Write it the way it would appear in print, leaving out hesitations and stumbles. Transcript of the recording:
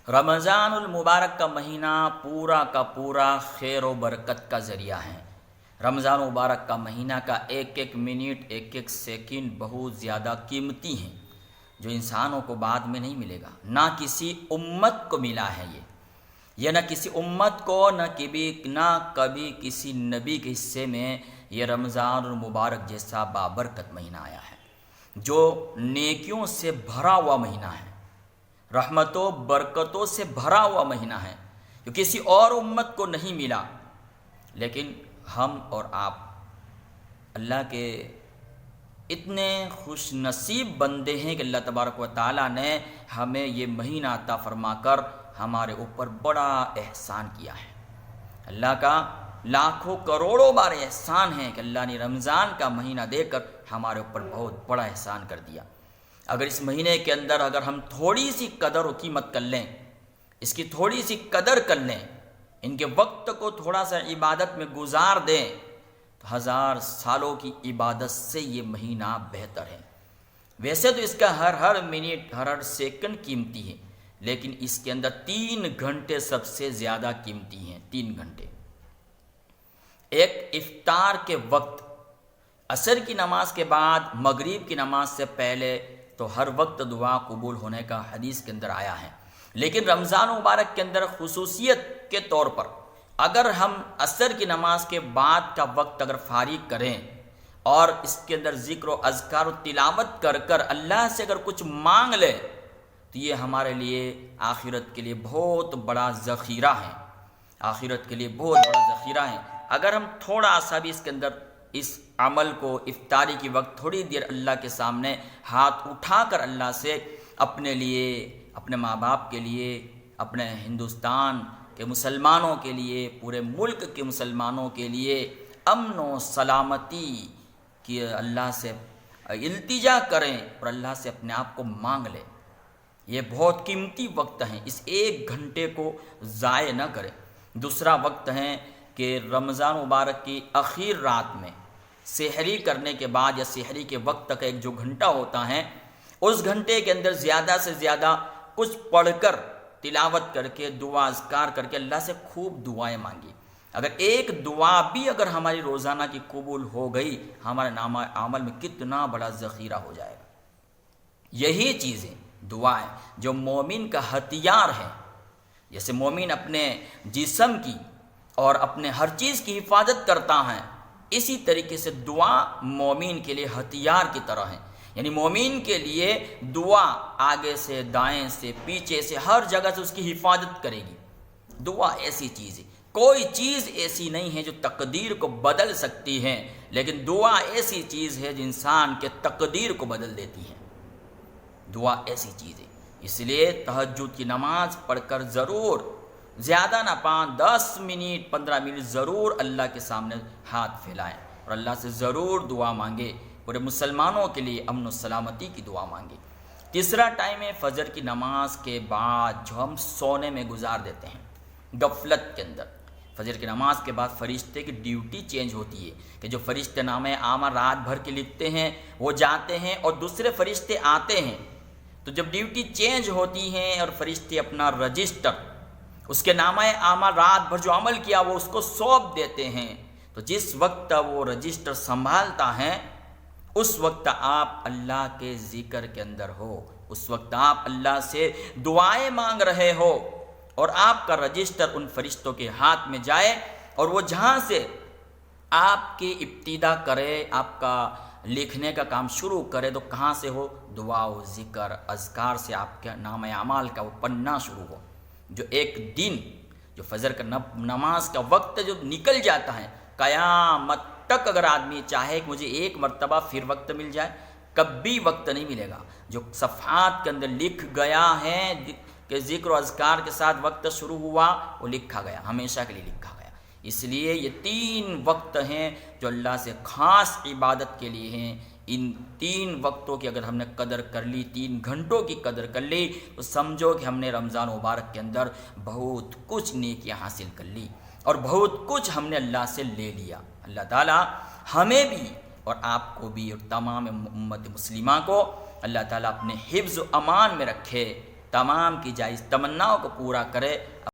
رمضان المبارک کا مہینہ پورا کا پورا خیر و برکت کا ذریعہ ہے۔ رمضان مبارک کا مہینہ کا ایک ایک منٹ ایک ایک سیکنڈ بہت زیادہ قیمتی ہیں، جو انسانوں کو بعد میں نہیں ملے گا، نہ کسی امت کو ملا ہے یہ نہ کسی امت کو، نہ کبھی کسی نبی کے حصے میں یہ رمضان المبارک جیسا بابرکت مہینہ آیا ہے، جو نیکیوں سے بھرا ہوا مہینہ ہے، رحمتوں برکتوں سے بھرا ہوا مہینہ ہے، جو کسی اور امت کو نہیں ملا۔ لیکن ہم اور آپ اللہ کے اتنے خوش نصیب بندے ہیں کہ اللہ تبارک و تعالیٰ نے ہمیں یہ مہینہ عطا فرما کر ہمارے اوپر بڑا احسان کیا ہے۔ اللہ کا لاکھوں کروڑوں بار احسان ہے کہ اللہ نے رمضان کا مہینہ دے کر ہمارے اوپر بہت بڑا احسان کر دیا۔ اگر اس مہینے کے اندر ہم تھوڑی سی قدر و قیمت کر لیں، اس کی تھوڑی سی قدر کر لیں، ان کے وقت کو تھوڑا سا عبادت میں گزار دیں، تو 1000 سالوں کی عبادت سے یہ مہینہ بہتر ہے۔ ویسے تو اس کا ہر منٹ ہر سیکنڈ قیمتی ہے، لیکن اس کے اندر 3 گھنٹے سب سے زیادہ قیمتی ہیں۔ 3 گھنٹے، ایک افطار کے وقت، عصر کی نماز کے بعد، مغرب کی نماز سے پہلے تو ہر وقت دعا قبول ہونے کا حدیث کے اندر آیا ہے، لیکن رمضان مبارک کے اندر خصوصیت کے طور پر اگر ہم عصر کی نماز کے بعد کا وقت اگر فارغ کریں اور اس کے اندر ذکر و اذکار و تلاوت کر اللہ سے اگر کچھ مانگ لیں، تو یہ ہمارے لیے آخرت کے لیے بہت بڑا ذخیرہ ہے، آخرت کے لیے بہت بڑا ذخیرہ ہے۔ اگر ہم تھوڑا سا بھی اس کے اندر اس عمل کو، افطاری کی وقت تھوڑی دیر اللہ کے سامنے ہاتھ اٹھا کر اللہ سے اپنے لیے، اپنے ماں باپ کے لیے، اپنے ہندوستان کے مسلمانوں کے لیے، پورے ملک کے مسلمانوں کے لیے امن و سلامتی کی اللہ سے التجا کریں اور اللہ سے اپنے آپ کو مانگ لیں، یہ بہت قیمتی وقت ہیں، اس 1 گھنٹے کو ضائع نہ کریں۔ دوسرا وقت ہے کہ رمضان مبارک کی اخیر رات میں سحری کرنے کے بعد یا سحری کے وقت تک ایک جو گھنٹہ ہوتا ہے، اس گھنٹے کے اندر زیادہ سے زیادہ کچھ پڑھ کر، تلاوت کر کے، دعا اذکار کر کے اللہ سے خوب دعائیں مانگی۔ اگر ایک دعا بھی اگر ہماری روزانہ کی قبول ہو گئی، ہمارے نامہ عمل میں کتنا بڑا ذخیرہ ہو جائے گا۔ یہی چیزیں دعائیں جو مومن کا ہتھیار ہے، جیسے مومن اپنے جسم کی اور اپنے ہر چیز کی حفاظت کرتا ہے، اسی طریقے سے دعا مومن کے لیے ہتھیار کی طرح ہے۔ یعنی مومن کے لیے دعا آگے سے، دائیں سے، پیچھے سے، ہر جگہ سے اس کی حفاظت کرے گی۔ دعا ایسی چیز ہے، کوئی چیز ایسی نہیں ہے جو تقدیر کو بدل سکتی ہے، لیکن دعا ایسی چیز ہے جو انسان کے تقدیر کو بدل دیتی ہے۔ دعا ایسی چیز ہے، اس لیے تہجد کی نماز پڑھ کر ضرور، زیادہ نہ 10 منٹ 15 منٹ ضرور اللہ کے سامنے ہاتھ پھیلائیں اور اللہ سے ضرور دعا مانگے، پورے مسلمانوں کے لیے امن و سلامتی کی دعا مانگے۔ تیسرا ٹائم ہے فجر کی نماز کے بعد، جو ہم سونے میں گزار دیتے ہیں، غفلت کے اندر۔ فجر کی نماز کے بعد فرشتے کی ڈیوٹی چینج ہوتی ہے کہ جو فرشتے نامہ اعمال رات بھر کے لکھتے ہیں وہ جاتے ہیں اور دوسرے فرشتے آتے ہیں۔ تو جب ڈیوٹی چینج ہوتی ہے اور فرشتے اپنا رجسٹر، اس کے نامہ اعمال رات بھر جو عمل کیا وہ اس کو سونپ دیتے ہیں، تو جس وقت وہ رجسٹر سنبھالتا ہے، اس وقت آپ اللہ کے ذکر کے اندر ہو، اس وقت آپ اللہ سے دعائیں مانگ رہے ہو، اور آپ کا رجسٹر ان فرشتوں کے ہاتھ میں جائے اور وہ جہاں سے آپ کی ابتدا کرے، آپ کا لکھنے کا کام شروع کرے، تو کہاں سے ہو؟ دعا و ذکر اذکار سے آپ کے نامہ اعمال کا وہ پڑھنا شروع ہو۔ جو ایک دن، جو فجر کا نماز کا وقت جو نکل جاتا ہے، قیامت تک اگر آدمی چاہے کہ مجھے 1 مرتبہ پھر وقت مل جائے، کبھی وقت نہیں ملے گا۔ جو صفحات کے اندر لکھ گیا ہے کہ ذکر و اذکار کے ساتھ وقت شروع ہوا، وہ لکھا گیا، ہمیشہ کے لیے لکھا گیا۔ اس لیے یہ 3 وقت ہیں جو اللہ سے خاص عبادت کے لیے ہیں۔ ان 3 وقتوں کی اگر ہم نے قدر کر لی، 3 گھنٹوں کی قدر کر لی، تو سمجھو کہ ہم نے رمضان مبارک کے اندر بہت کچھ نیکیاں حاصل کر لی اور بہت کچھ ہم نے اللہ سے لے لیا۔ اللہ تعالیٰ ہمیں بھی اور آپ کو بھی اور تمام امت مسلمہ کو اللہ تعالیٰ اپنے حفظ و امان میں رکھے۔ تمام کی جائز تمناؤں کو پورا کرے۔